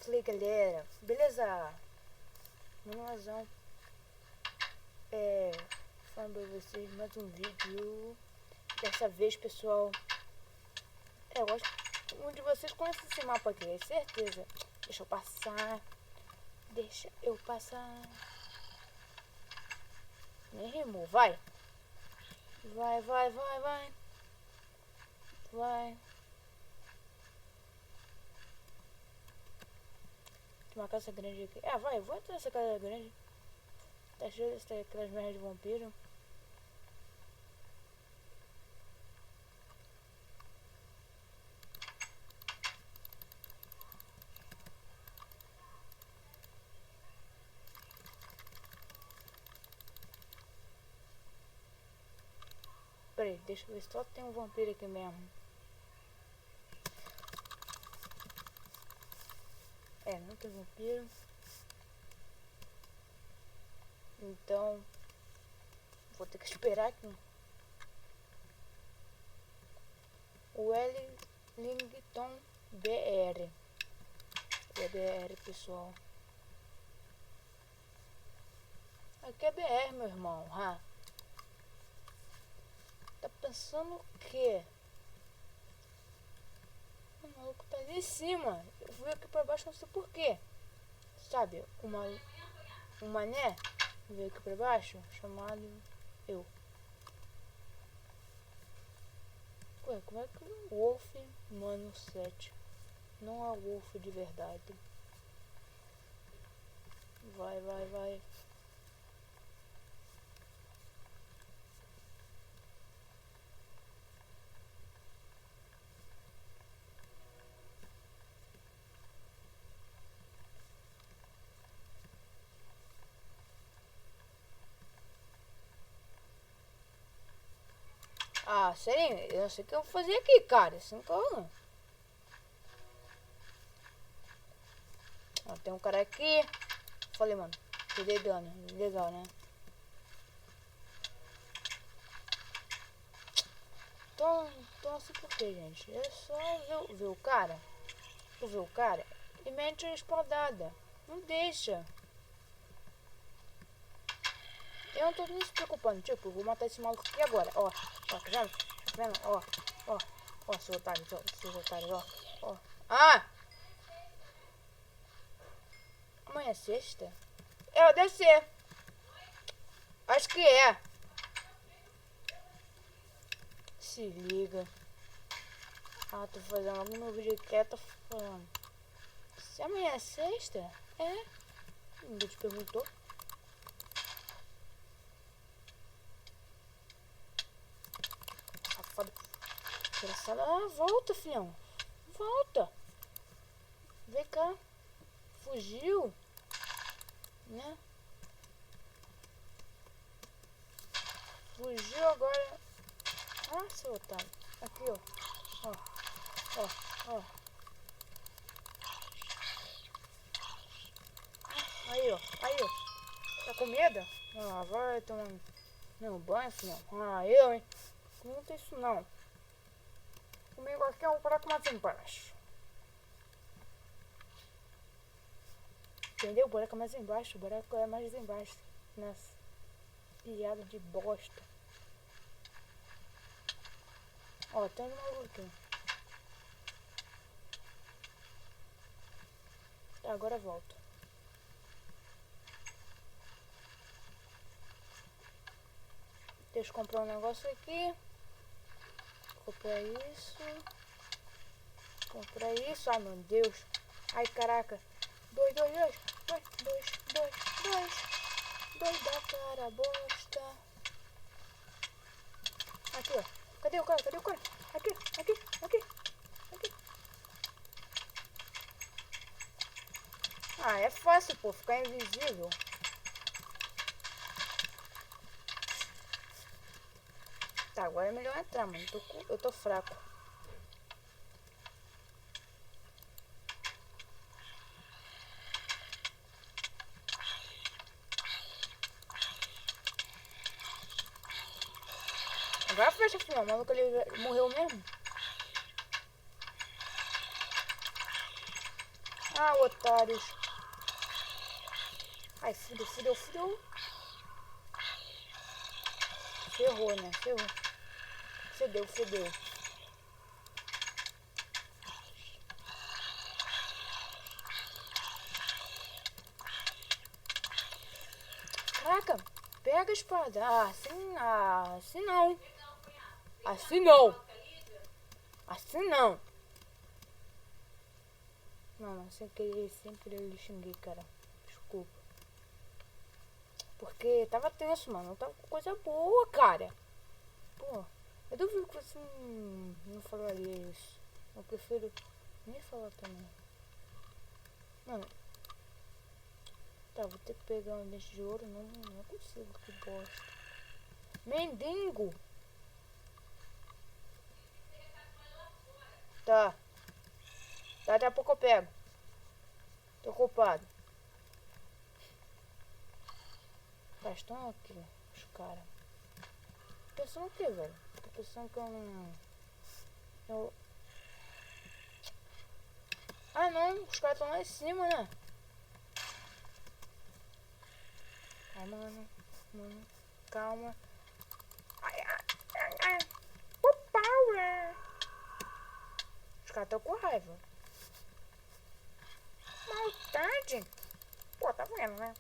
Fala aí, galera, beleza? Manozão, falando pra vocês mais um vídeo. Dessa vez, pessoal, eu acho que um de vocês conhece esse mapa aqui, é certeza. Deixa eu passar. Nem rimou, vai. Vai. Tem uma casa grande aqui. Vai, vou entrar nessa casa grande. Tá cheio de aquelas merdas de vampiro. Peraí, deixa eu ver se só tem um vampiro aqui mesmo. Não tem vampiro. Então, vou ter que esperar aqui. Wellington BR. É BR, pessoal. Aqui é BR, meu irmão. Tá pensando o quê? O maluco tá ali em cima. Eu fui aqui pra baixo, não sei porquê. Sabe, um mané veio aqui pra baixo, chamado eu. Ué, como é que o Wolf Mano 7 não é Wolf de verdade? Vai. Sério, eu não sei o que eu vou fazer aqui, cara. Assim que eu... tem um cara aqui. Falei, mano, peguei dano. Legal, né? Então assim por quê, gente? É só ver o cara. Tu vê o cara e mete a espadada. Não deixa. Eu não tô nem se preocupando. Tipo, eu vou matar esse maluco aqui agora. Ó, tá vendo? Ó, seu otário, ó. Amanhã é sexta? Deve ser. Acho que é. Se liga. Tô fazendo algum vídeo que tá falando. Se amanhã é sexta? Ninguém te perguntou. Safado. Engraçado. Volta, filhão. Volta. Vem cá. Fugiu. Né? Fugiu agora. Seu otário. Aqui, ó. Ó. Aí, ó. Tá com medo? Vai tomar meu banho, filhão. Eu, hein? Não tem isso, não. Comigo aqui é um buraco mais embaixo. Entendeu? O buraco é mais embaixo. O buraco é mais embaixo. Nessa piada de bosta. Tem um maluco aqui. Agora volto. Deixa eu comprar um negócio aqui. Comprar isso. Ai, meu Deus. Ai, caraca. Dois da cara bosta. Aqui, ó. Cadê o cara? Aqui. É fácil, pô, ficar invisível. Tá, agora é melhor entrar, mano. Eu tô fraco. Agora fecha, filho. O maluco ele morreu mesmo. Ah, otários. Ai, fudeu, fudeu, fudeu. Ferrou, né? Ferrou. Fedeu, fedeu. Caraca, pega a espada. Assim não. Assim não. Assim não. Não, sem querer lhe xinguei, cara. Desculpa. Porque tava tenso, mano. Tava com coisa boa, cara. Pô, eu duvido que você não falaria isso. Eu prefiro nem falar também. Mano, tá, vou ter que pegar um dente de ouro. Não consigo, que bosta. Mendigo! Tá. Daqui a pouco eu pego. Tô ocupado. Estão aqui, os caras. Pensando o que, velho? Tô pensando que eu não... Ah, não. Os caras estão lá em cima, né? Ai, mano. Calma. Ai. O power. Os caras estão com raiva. Maldade. Pô, tá vendo, né?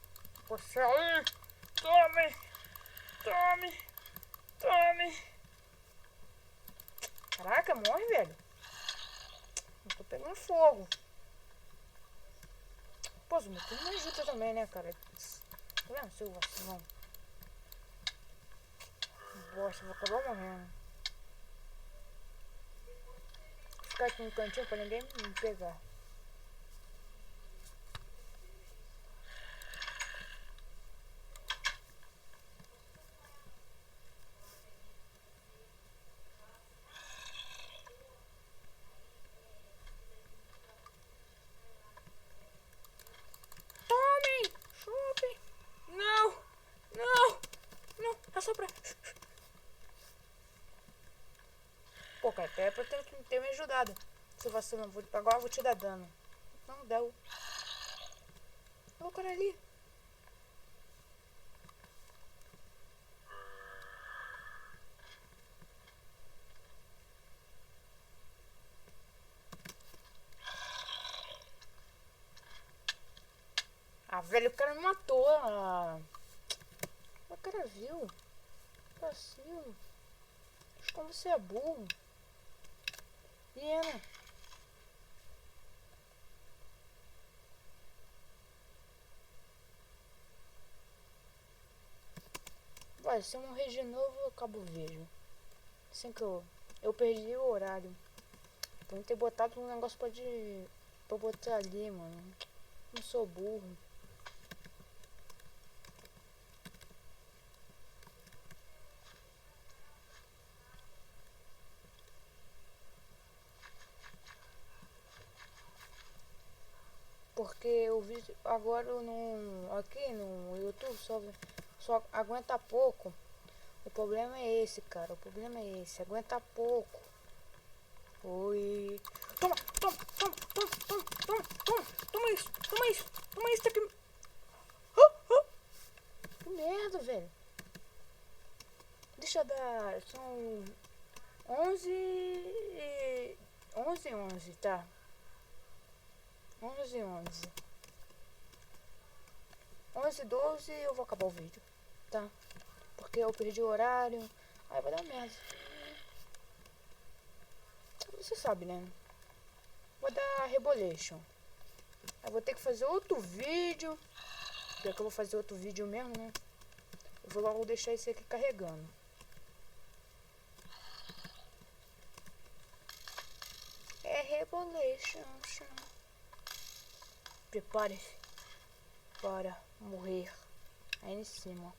Você aí. Tome. Caraca, morre, velho. Eu tô pegando fogo. Pô, meu turno me ajuda também, né, cara? Tá vendo, seu vacilão? Bosta, vou acabar morrendo. Vou ficar aqui no cantinho pra ninguém me pegar. Tome! Chupe! Não! É só pra... Pô, cara, é pra ter me ajudado. Se você não for agora, eu vou te dar dano. Não deu. Olha o cara ali. Ah, velho, o cara me matou. O cara viu. Vacilo. Acho que você é burro. Hiena. Vai, se eu morrer de novo, eu acabo o vídeo. Assim que eu perdi o horário. Pra ter botado um negócio pra botar ali, mano. Não sou burro. Porque eu vi agora aqui no YouTube só aguenta pouco. O problema é esse, cara. O problema é esse. Aguenta pouco. Oi. Toma isso daqui. Que merda, velho. Deixa eu dar. São 11 e 11, tá? 11, 12 eu vou acabar o vídeo, tá? Porque eu perdi o horário. Aí vai dar merda. Você sabe, né? Vou dar Rebolation. Aí vou ter que fazer outro vídeo. Já que eu vou fazer outro vídeo mesmo, né? Eu vou logo deixar esse aqui carregando. É Rebolation. Prepare-se para morrer aí em cima.